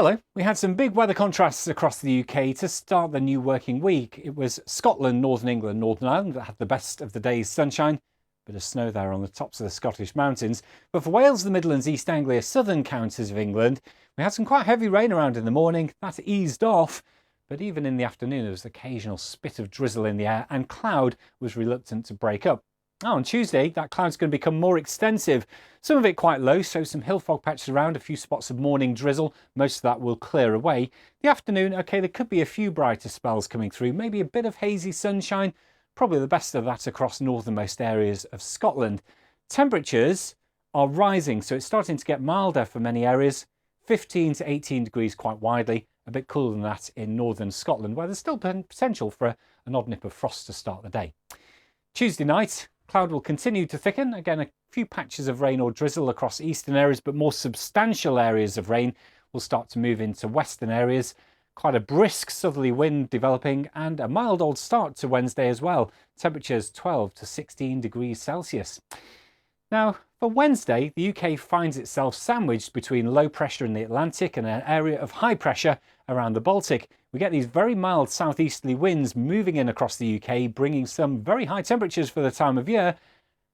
Hello. We had some big weather contrasts across the UK to start the new working week. It was Scotland, Northern England, Northern Ireland that had the best of the day's sunshine. Bit of snow there on the tops of the Scottish mountains. But for Wales, the Midlands, East Anglia, southern counties of England, we had some quite heavy rain around in the morning. That eased off. But even in the afternoon, there was occasional spit of drizzle in the air and cloud was reluctant to break up. Now on Tuesday, that cloud's going to become more extensive. Some of it quite low, so some hill fog patches around, a few spots of morning drizzle. Most of that will clear away. The afternoon, okay, there could be a few brighter spells coming through, maybe a bit of hazy sunshine, probably the best of that across northernmost areas of Scotland. Temperatures are rising, so it's starting to get milder for many areas, 15 to 18 degrees quite widely, a bit cooler than that in northern Scotland, where there's still potential for an odd nip of frost to start the day. Tuesday night, cloud will continue to thicken. Again, a few patches of rain or drizzle across eastern areas, but more substantial areas of rain will start to move into western areas. Quite a brisk southerly wind developing and a mild old start to Wednesday as well. Temperatures 12 to 16 degrees Celsius. Now, for Wednesday, the UK finds itself sandwiched between low pressure in the Atlantic and an area of high pressure around the Baltic. We get these very mild southeasterly winds moving in across the UK, bringing some very high temperatures for the time of year.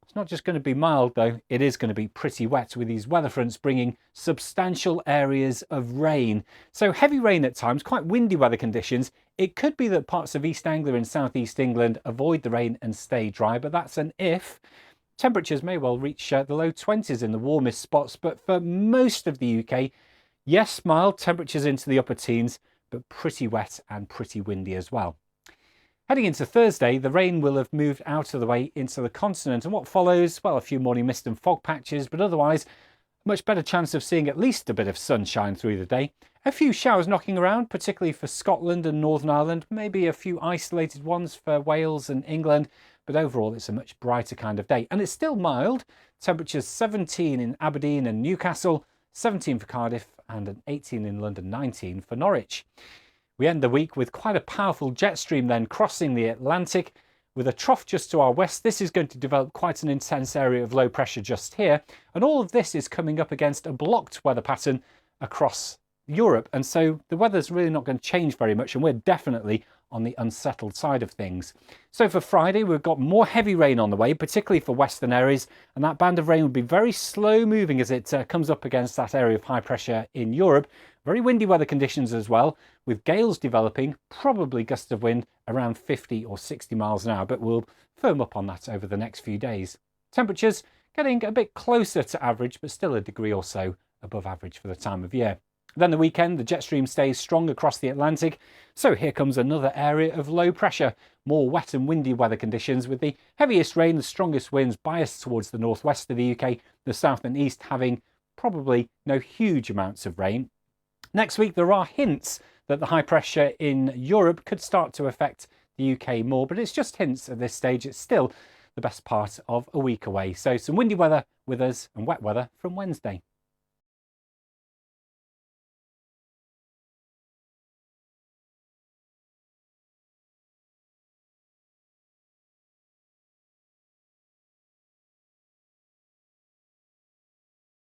It's not just going to be mild, though. It is going to be pretty wet, with these weather fronts bringing substantial areas of rain. So heavy rain at times, quite windy weather conditions. It could be that parts of East Anglia and southeast England avoid the rain and stay dry, but that's an if. Temperatures may well reach the low 20s in the warmest spots, but for most of the UK, yes, mild temperatures into the upper teens, but pretty wet and pretty windy as well. Heading into Thursday, the rain will have moved out of the way into the continent, and what follows, well, a few morning mist and fog patches, but otherwise, a much better chance of seeing at least a bit of sunshine through the day. A few showers knocking around, particularly for Scotland and Northern Ireland, maybe a few isolated ones for Wales and England, but overall it's a much brighter kind of day. And it's still mild, temperatures 17 in Aberdeen and Newcastle, 17 for Cardiff, and an 18 in London, 19 for Norwich. We end the week with quite a powerful jet stream then crossing the Atlantic with a trough just to our west. This is going to develop quite an intense area of low pressure just here. And all of this is coming up against a blocked weather pattern across Europe. And so the weather's really not going to change very much. And we're definitely on the unsettled side of things. So for Friday, we've got more heavy rain on the way, particularly for western areas. And that band of rain will be very slow moving as it comes up against that area of high pressure in Europe. Very windy weather conditions as well, with gales developing, probably gusts of wind around 50 or 60 miles an hour, but we'll firm up on that over the next few days. Temperatures getting a bit closer to average, but still a degree or so above average for the time of year. Then the weekend, the jet stream stays strong across the Atlantic, so here comes another area of low pressure. More wet and windy weather conditions, with the heaviest rain, the strongest winds biased towards the northwest of the UK, the south and east having probably no huge amounts of rain. Next week, there are hints that the high pressure in Europe could start to affect the UK more, but it's just hints at this stage. It's still the best part of a week away. So some windy weather with us and wet weather from Wednesday.